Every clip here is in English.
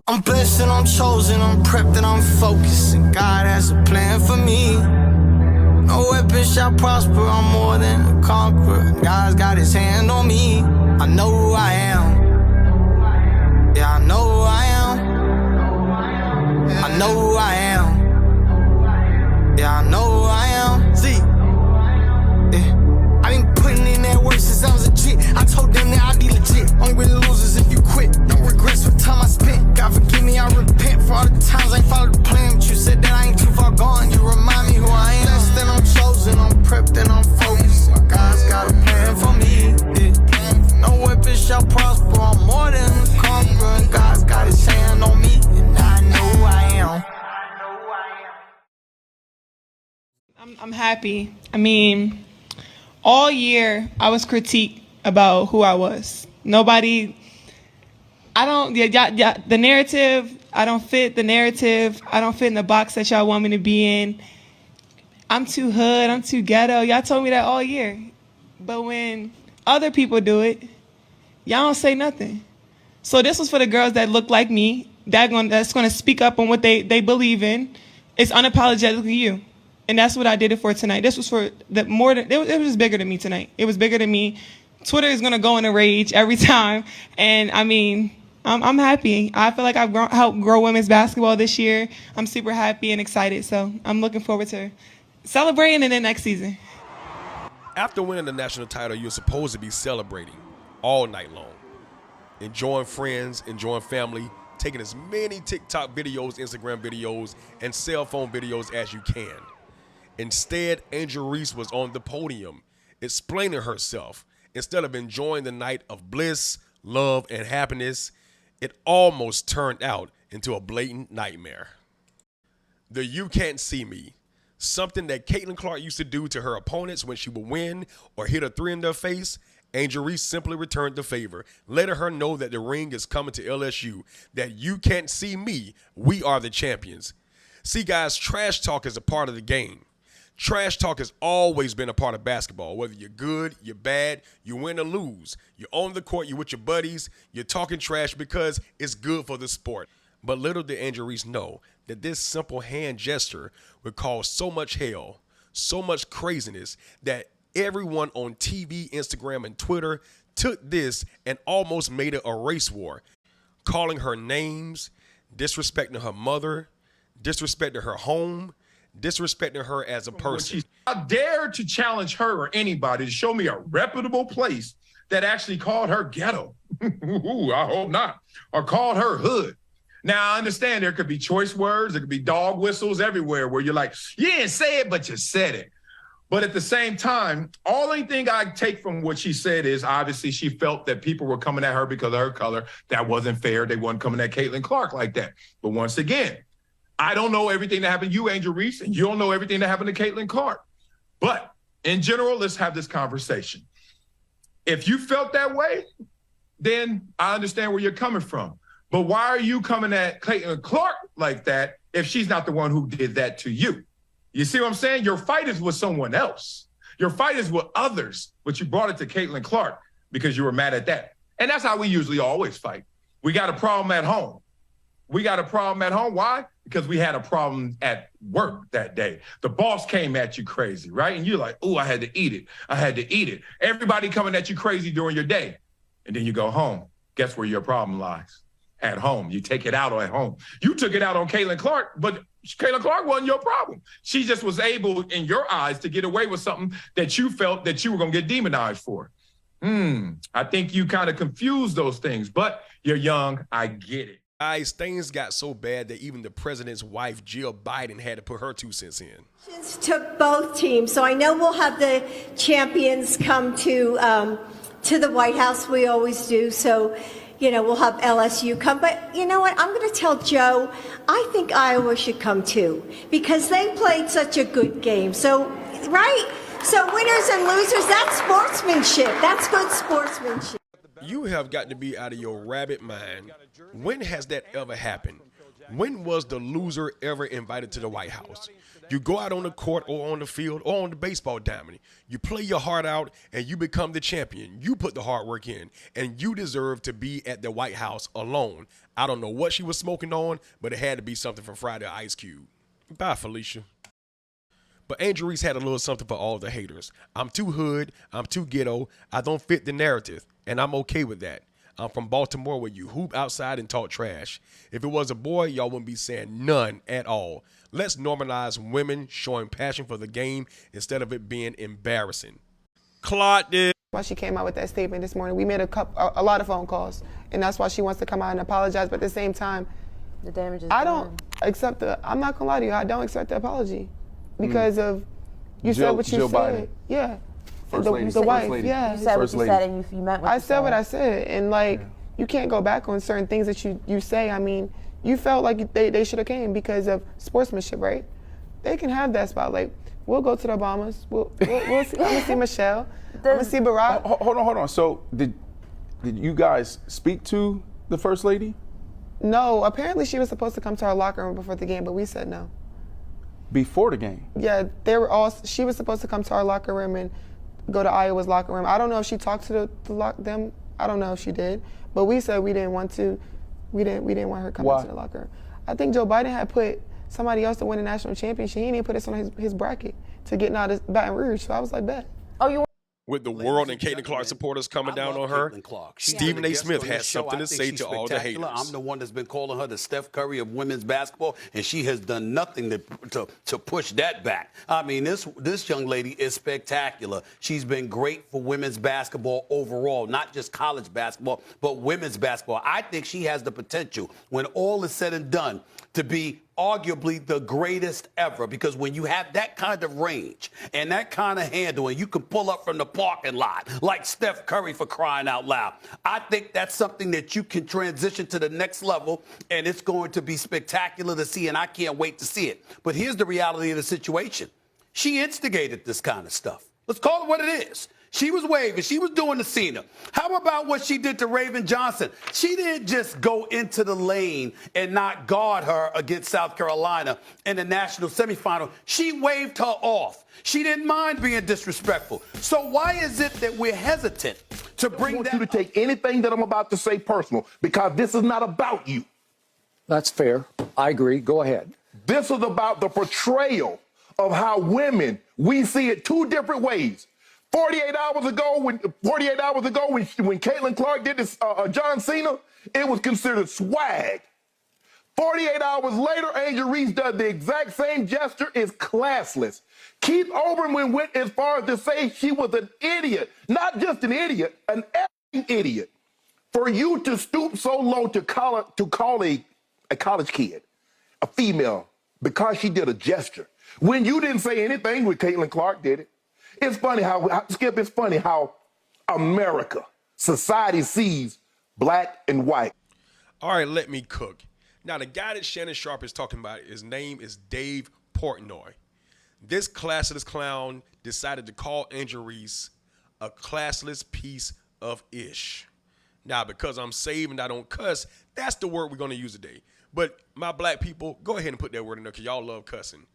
I'm blessed and I'm chosen, I'm prepped and I'm focused, and God has a plan for me. No weapon shall prosper, I'm more than a conqueror. God's got his hand on me. I know who I am. Yeah, I know who I am. I know who I am. Yeah, I know who I am. See, yeah. I been putting in that work since I was a kid. I told them that I'd be legit. Only with losers if you quit. No regrets for the time I spent. God forgive me, I repent for all the times I followed the plan. But you said that I ain't too far gone. You remind me who I am. Blessed and I'm chosen, I'm prepped and I'm focused. God's got a plan for me. Yeah. No weapon shall prosper. I'm more than a conqueror. God's got his hand on me, and I know who I am. I'm happy. I mean, all year I was critiqued about who I was. Nobody, the narrative, I don't fit the narrative. I don't fit in the box that y'all want me to be in. I'm too hood, I'm too ghetto. Y'all told me that all year. But when other people do it, y'all don't say nothing. So this was for the girls that look like me, that's gonna speak up on what they believe in. It's unapologetically you. And that's what I did it for tonight. This was for it was bigger than me tonight. It was bigger than me. Twitter is gonna go in a rage every time. And I mean, I'm happy. I feel like I've helped grow women's basketball this year. I'm super happy and excited. So I'm looking forward to celebrating in the next season. After winning the national title, you're supposed to be celebrating all night long. Enjoying friends, enjoying family, taking as many TikTok videos, Instagram videos, and cell phone videos as you can. Instead, Angel Reese was on the podium explaining herself. Instead of enjoying the night of bliss, love, and happiness, it almost turned out into a blatant nightmare. The "you can't see me," something that Caitlin Clark used to do to her opponents when she would win or hit a three in their face, Angel Reese simply returned the favor, letting her know that the ring is coming to LSU, that "you can't see me, we are the champions." See, guys, trash talk is a part of the game. Trash talk has always been a part of basketball. Whether you're good, you're bad, you win or lose, you're on the court, you're with your buddies, you're talking trash because it's good for the sport. But little did Angel Reese know that this simple hand gesture would cause so much hell, so much craziness, that everyone on TV, Instagram, and Twitter took this and almost made it a race war, calling her names, disrespecting her mother, disrespecting her home, disrespecting her as a person. I dare to challenge her or anybody to show me a reputable place that actually called her ghetto. Ooh, I hope not. Or called her hood. Now, I understand there could be choice words. There could be dog whistles everywhere where you're like, you didn't say it, but you said it. But at the same time, only thing I take from what she said is obviously she felt that people were coming at her because of her color. That wasn't fair. They wasn't coming at Caitlin Clark like that. But once again, I don't know everything that happened to you, Angel Reese, and you don't know everything that happened to Caitlin Clark. But in general, let's have this conversation. If you felt that way, then I understand where you're coming from. But why are you coming at Caitlin Clark like that if she's not the one who did that to you? You see what I'm saying? Your fight is with someone else. Your fight is with others, but you brought it to Caitlin Clark because you were mad at that. And that's how we usually always fight. We got a problem at home. We got a problem at home. Why? Because we had a problem at work that day. The boss came at you crazy, right? And you're like, oh, I had to eat it. I had to eat it. Everybody coming at you crazy during your day. And then you go home. Guess where your problem lies? At home. You take it out at home. You took it out on Caitlin Clark, but Caitlin Clark wasn't your problem. She just was able, in your eyes, to get away with something that you felt that you were going to get demonized for. I think you kind of confused those things, but you're young. I get it. Guys, things got so bad that even the president's wife, Jill Biden, had to put her 2 cents in. Took both teams, so I know we'll have the champions come to the White House. We always do. So, you know, we'll have LSU come. But you know what? I'm going to tell Joe, I think Iowa should come too, because they played such a good game. So, right? So winners and losers, that's sportsmanship. That's good sportsmanship. You have got to be out of your rabbit mind. When has that ever happened? When was the loser ever invited to the White House? You go out on the court or on the field or on the baseball diamond. You play your heart out and you become the champion. You put the hard work in and you deserve to be at the White House alone. I don't know what she was smoking on, but it had to be something from Friday or Ice Cube. Bye, Felicia. But Angel Reese had a little something for all the haters. I'm too hood. I'm too ghetto. I don't fit the narrative, and I'm okay with that. I'm from Baltimore where you hoop outside and talk trash. If it was a boy, y'all wouldn't be saying none at all. Let's normalize women showing passion for the game instead of it being embarrassing. Clark did. Why she came out with that statement this morning. We made a lot of phone calls, and that's why she wants to come out and apologize. But at the same time, the damage is I don't accept I'm not gonna lie to you, I don't accept the apology because of you said what you Jill said. Biden. Yeah. First lady. The wife, First lady. yeah. You said what First you lady. said, and you meant what I you said what I said, and like you can't go back on certain things that you say. I mean, you felt like they should have came because of sportsmanship, right? They can have that spot. Like we'll go to the Obamas. We'll see, I'm gonna see Michelle. I'm gonna see Barack. Hold on. So did you guys speak to the First Lady? No, apparently she was supposed to come to our locker room before the game, but we said no. Before the game? Yeah, she was supposed to come to our locker room and go to Iowa's locker room. I don't know if she talked to them. I don't know if she did, but we said we didn't want to. We didn't want her coming Why? to the locker room. I think Joe Biden had put somebody else to win the national championship. He didn't put us on his bracket to get out of Baton Rouge. So I was like, bet. Oh, you. With the world and Caitlin Clark supporters coming down on her, Stephen A. Smith has something to say to all the haters. I'm the one that's been calling her the Steph Curry of women's basketball, and she has done nothing to push that back. I mean, this young lady is spectacular. She's been great for women's basketball overall, not just college basketball, but women's basketball. I think she has the potential, when all is said and done, to be arguably the greatest ever, because when you have that kind of range and that kind of handle and you can pull up from the parking lot like Steph Curry, for crying out loud, I think that's something that you can transition to the next level, and it's going to be spectacular to see, and I can't wait to see it. But here's the reality of the situation. She instigated this kind of stuff. Let's call it what it is. She was waving. She was doing the Cena. How about what she did to Raven Johnson? She didn't just go into the lane and not guard her against South Carolina in the national semifinal. She waved her off. She didn't mind being disrespectful. So why is it that we're hesitant to bring that? I want you to take anything that I'm about to say personal, because this is not about you. That's fair. I agree. Go ahead. This is about the portrayal of how women, we see it two different ways. 48 hours ago, when Caitlin Clark did this, John Cena, it was considered swag. 48 hours later, Angel Reese does the exact same gesture. It's classless. Keith Olbermann went as far as to say she was an idiot. Not just an idiot, an effing idiot. For you to stoop so low to call a college kid, a female, because she did a gesture, when you didn't say anything when Caitlin Clark did it. It's funny how, Skip, it's funny how America, society sees black and white. All right, let me cook. Now, the guy that Shannon Sharp is talking about, his name is Dave Portnoy. This classless clown decided to call Angel Reese a classless piece of ish. Now, because I'm saved and I don't cuss, that's the word we're going to use today. But my black people, go ahead and put that word in there because y'all love cussing.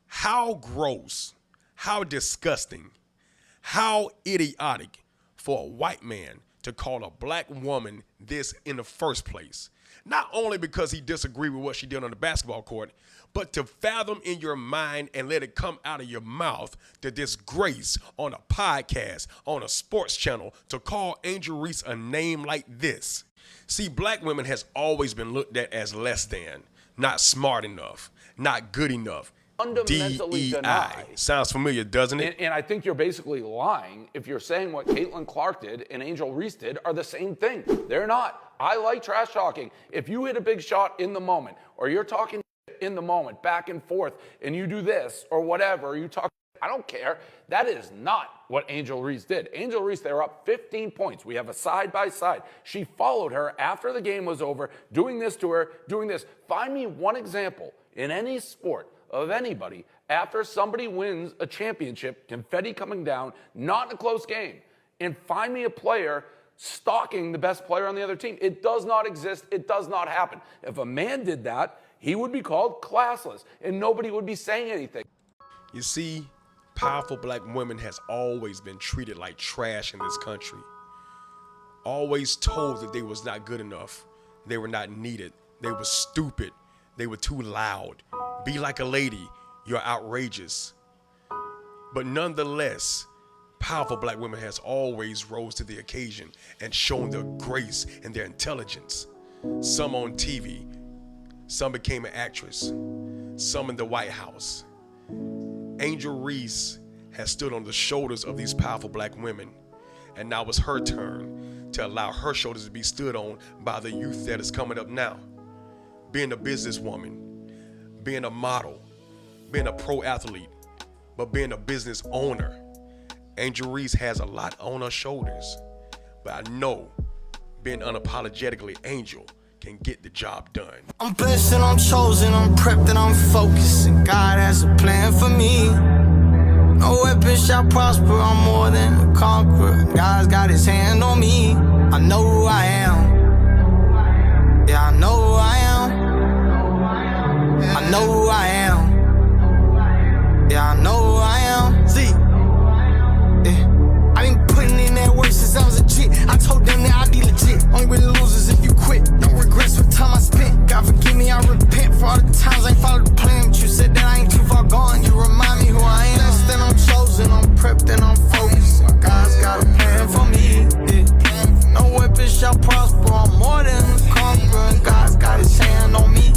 How gross, how disgusting, how idiotic for a white man to call a black woman this in the first place. Not only because he disagreed with what she did on the basketball court, but to fathom in your mind and let it come out of your mouth the disgrace on a podcast, on a sports channel, to call Angel Reese a name like this. See, black women has always been looked at as less than, not smart enough, not good enough. Fundamentally deny. Sounds familiar, doesn't it? And I think you're basically lying if you're saying what Caitlin Clark did and Angel Reese did are the same thing. They're not. I like trash talking. If you hit a big shot in the moment, or you're talking in the moment, back and forth, and you do this or whatever, or you talk, I don't care. That is not what Angel Reese did. Angel Reese, they were up 15 points. We have a side-by-side. She followed her after the game was over, doing this to her, doing this. Find me one example in any sport of anybody after somebody wins a championship, confetti coming down, not in a close game, and find me a player stalking the best player on the other team. It does not exist. It does not happen. If a man did that, he would be called classless, and nobody would be saying anything. You see, powerful black women has always been treated like trash in this country. Always told that they was not good enough. They were not needed. They were stupid. They were too loud. Be like a lady. You're outrageous. But nonetheless, powerful black women has always rose to the occasion and shown their grace and their intelligence. Some on TV, some became an actress, some in the White House. Angel Reese has stood on the shoulders of these powerful black women, and now it's her turn to allow her shoulders to be stood on by the youth that is coming up now. Being a businesswoman, being a model, being a pro athlete, but being a business owner. Angel Reese has a lot on her shoulders, but I know being unapologetically Angel can get the job done. I'm blessed and I'm chosen, I'm prepped and I'm focused, and God has a plan for me. No weapon shall prosper, I'm more than a conqueror. God's got his hand on me. I know who I am. Yeah, I know who I am. I know who I am. Yeah, I know who I am. See, yeah. I been putting in that work since I was a kid. I told them that I'd be legit. Only with losers if you quit. No regrets for time I spent. God forgive me, I repent for all the times I ain't followed the plan. But you said that I ain't too far gone. You remind me who I am. Blessed and I'm chosen, I'm prepped and I'm focused. God's got a plan for me. Yeah. No weapon shall prosper. I'm more than a conqueror. God's got his hand on me.